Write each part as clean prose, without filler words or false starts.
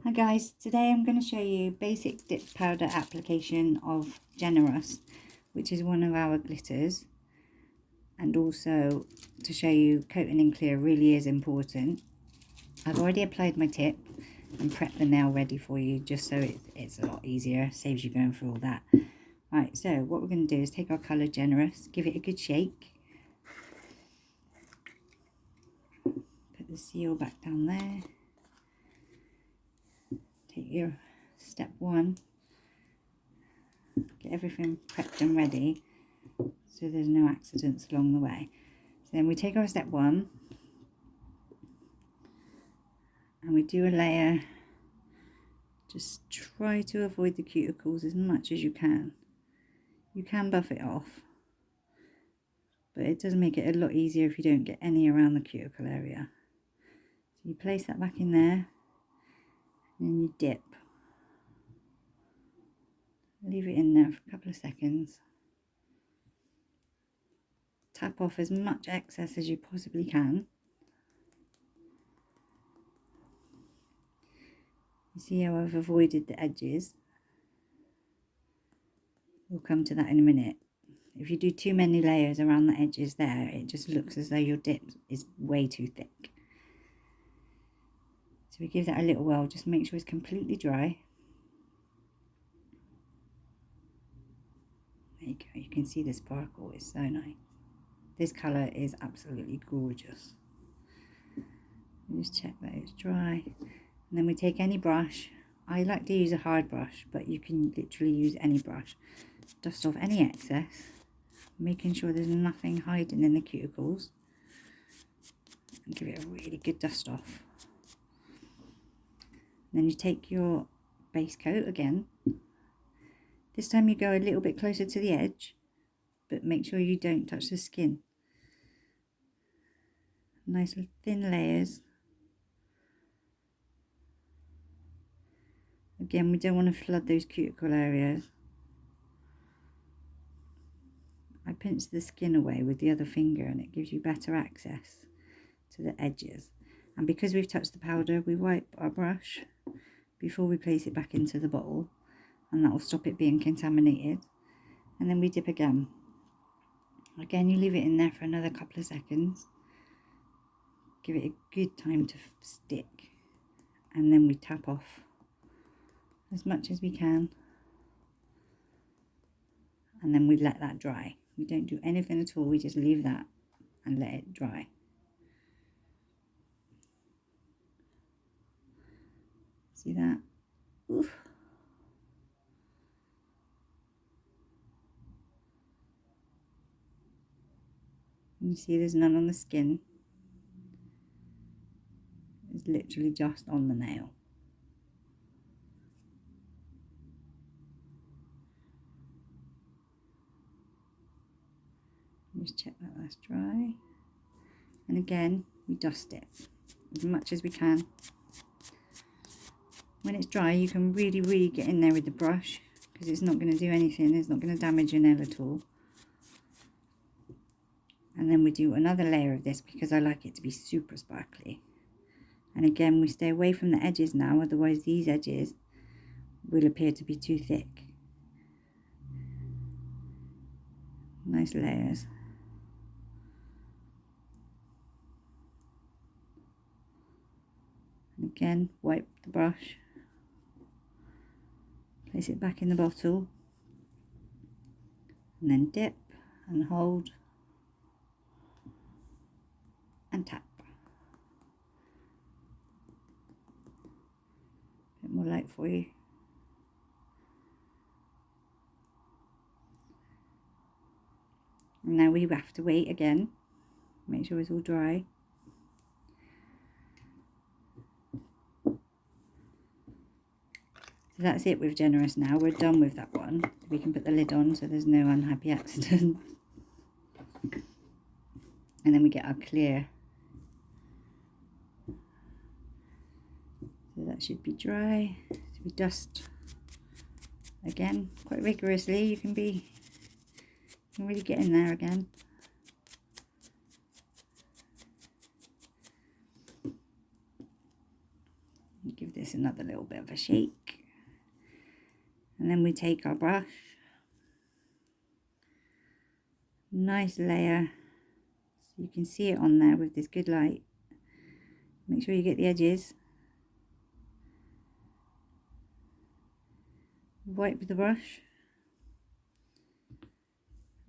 Hi guys, today I'm going to show you basic dip powder application of Generous, which is one of our glitters, and also to show you coating in clear really is important. I've already applied my tip and prepped the nail ready for you just so it's a lot easier, saves you going through all that. Right, so what we're going to do is take our colour Generous, give it a good shake, put the seal back down there. Take your step one, get everything prepped and ready so there's no accidents along the way. So then we take our step one and we do a layer. Just try to avoid the cuticles as much as you can. You can buff it off, but it does make it a lot easier if you don't get any around the cuticle area. So you place that back in there and then you dip. Leave it in there for a couple of seconds. Tap off as much excess as you possibly can. You see how I've avoided the edges? We'll come to that in a minute. If you do too many layers around the edges there, it just looks as though your dip is way too thick. So we give that a little whirl, just make sure it's completely dry. There you go, you can see the sparkle, it's so nice. This colour is absolutely gorgeous. Just check that it's dry. And then we take any brush. I like to use a hard brush, but you can literally use any brush. Dust off any excess, making sure there's nothing hiding in the cuticles. And give it a really good dust off. Then you take your base coat again. This time you go a little bit closer to the edge, but make sure you don't touch the skin. Nice thin layers. Again, we don't want to flood those cuticle areas. I pinch the skin away with the other finger and it gives you better access to the edges. And because we've touched the powder, we wipe our brush before we place it back into the bottle, and that will stop it being contaminated. And then we dip again. Again, you leave it in there for another couple of seconds. Give it a good time to stick. And then we tap off as much as we can. And then we let that dry. We don't do anything at all, we just leave that and let it dry. See that? Oof. You see there's none on the skin. It's literally just on the nail. Just check that that's dry. And again, we dust it as much as we can. When it's dry, you can really get in there with the brush because it's not going to do anything. It's not going to damage your nail at all. And then we do another layer of this because I like it to be super sparkly. And again, we stay away from the edges now, otherwise these edges will appear to be too thick. Nice layers. And again, wipe the brush. Place it back in the bottle. And then dip and hold. And tap. A bit more light for you. And now we have to wait again. Make sure it's all dry. So that's it with Generous now. We're done with that one. We can put the lid on so there's no unhappy accident. And then we get our clear. So that should be dry. So we dust again quite vigorously. You can really get in there again. Give this a another little bit of a shake. And then we take our brush, nice layer, so you can see it on there with this good light. Make sure you get the edges. Wipe the brush,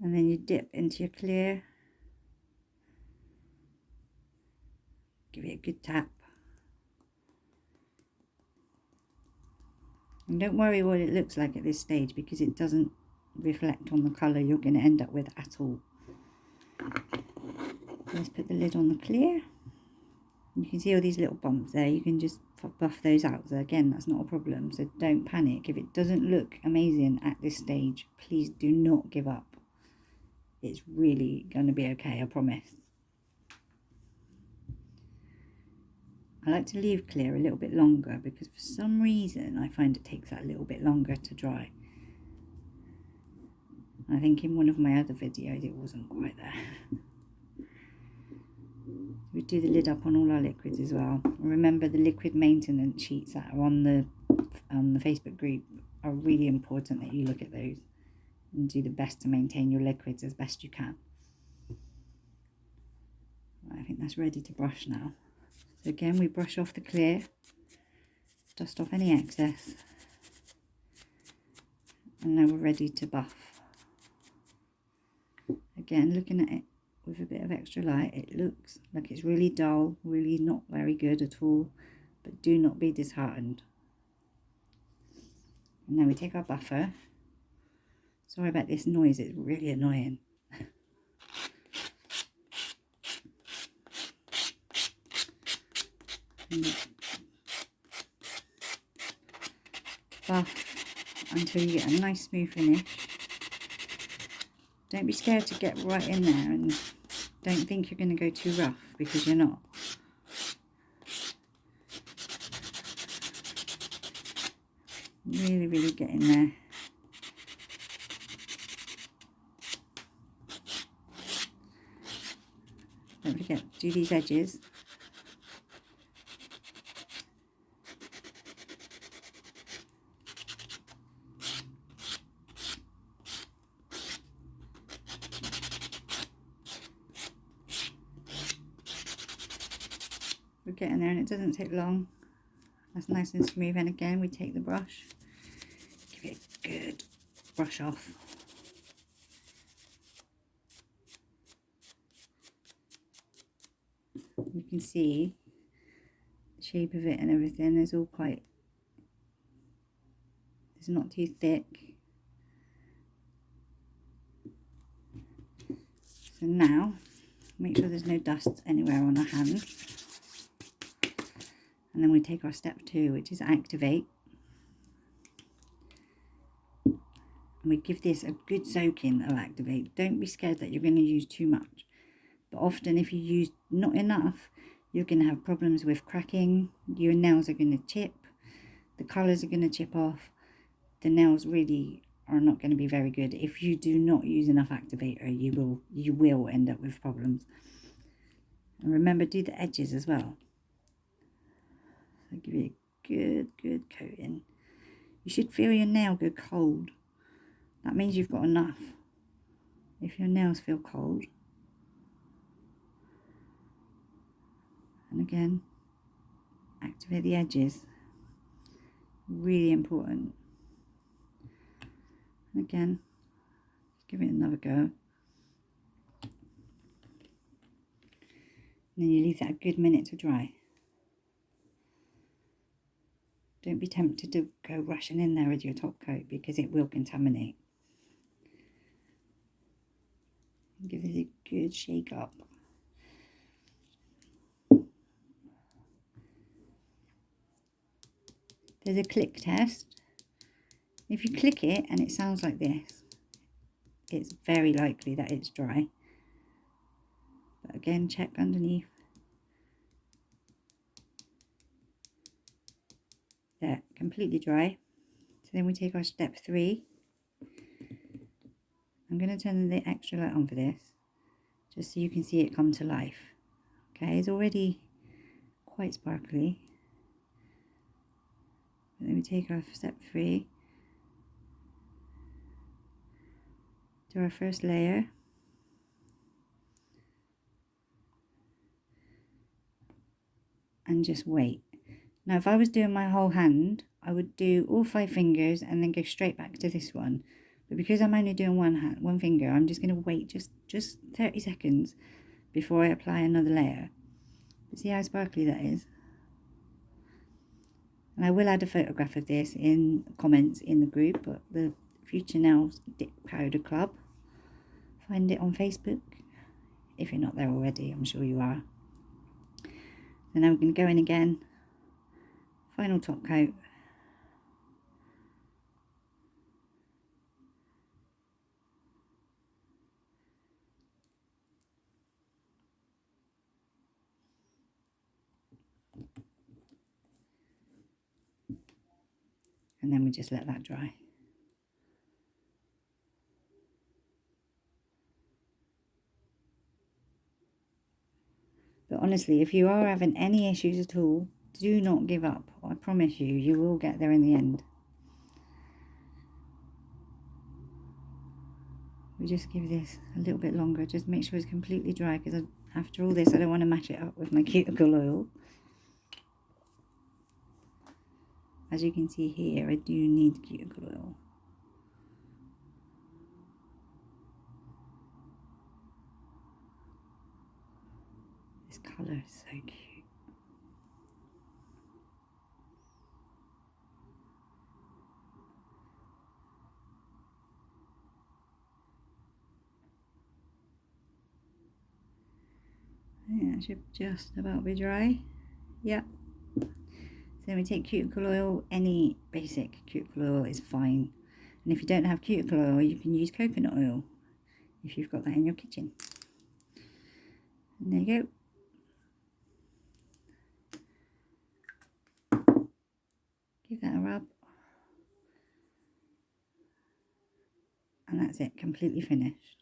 and then you dip into your clear. Give it a good tap. And don't worry what it looks like at this stage, because it doesn't reflect on the colour you're going to end up with at all. Let's put the lid on the clear. You can see all these little bumps there. You can just buff those out. So again, that's not a problem. So don't panic. If it doesn't look amazing at this stage, please do not give up. It's really going to be okay, I promise. I like to leave clear a little bit longer because for some reason I find it takes that little bit longer to dry. I think in one of my other videos it wasn't quite there. We do the lid up on all our liquids as well. Remember, the liquid maintenance sheets that are on the Facebook group are really important that you look at those and do the best to maintain your liquids as best you can. I think that's ready to brush now. So again, we brush off the clear, dust off any excess, and now we're ready to buff. Again, looking at it with a bit of extra light, it looks like it's really dull, really not very good at all, but do not be disheartened. And now we take our buffer. Sorry about this noise, it's really annoying. Buff until you get a nice smooth finish. Don't be scared to get right in there, and don't think you're going to go too rough, because you're not. Really, really get in there. Don't forget, do these edges. We're getting there, and it doesn't take long. That's nice and smooth. And again, we take the brush, give it a good brush off. You can see the shape of it and everything is all quite, it's not too thick. So now, make sure there's no dust anywhere on our hands. And then we take our step 2, which is activate. And we give this a good soaking of activate. Don't be scared that you're going to use too much. But often if you use not enough, you're going to have problems with cracking. Your nails are going to chip. The colours are going to chip off. The nails really are not going to be very good. If you do not use enough activator, you will end up with problems. And remember, do the edges as well. So give it a good coating. You should feel your nail go cold. That means you've got enough. If your nails feel cold, and again, activate the edges. Really important. And again, give it another go. And then you leave that a good minute to dry. Don't be tempted to go rushing in there with your top coat, because it will contaminate. Give it a good shake up. There's a click test. If you click it and it sounds like this, it's very likely that it's dry. But again, check underneath. There, completely dry. So then we take our step 3. I'm going to turn the extra light on for this, just so you can see it come to life. Okay, it's already quite sparkly. And then we take our step 3, do our first layer, and just wait. Now if I was doing my whole hand, I would do all 5 fingers and then go straight back to this one. But because I'm only doing one finger, I'm just going to wait just 30 seconds before I apply another layer. But see how sparkly that is? And I will add a photograph of this in comments in the group, but the Future Nails Dip Powder Club. Find it on Facebook. If you're not there already, I'm sure you are. Then I'm going to go in again. Final top coat. And then we just let that dry. But honestly, if you are having any issues at all, do not give up. I promise you, you will get there in the end. We just give this a little bit longer. Just make sure it's completely dry, because after all this, I don't want to mash it up with my cuticle oil. As you can see here, I do need cuticle oil. This colour is so cute. Yeah, it should just about be dry. Yep. So then we take cuticle oil. Any basic cuticle oil is fine. And if you don't have cuticle oil, you can use coconut oil if you've got that in your kitchen. And there you go. Give that a rub. And that's it, completely finished.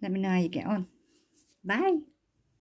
Let me know how you get on. Bye.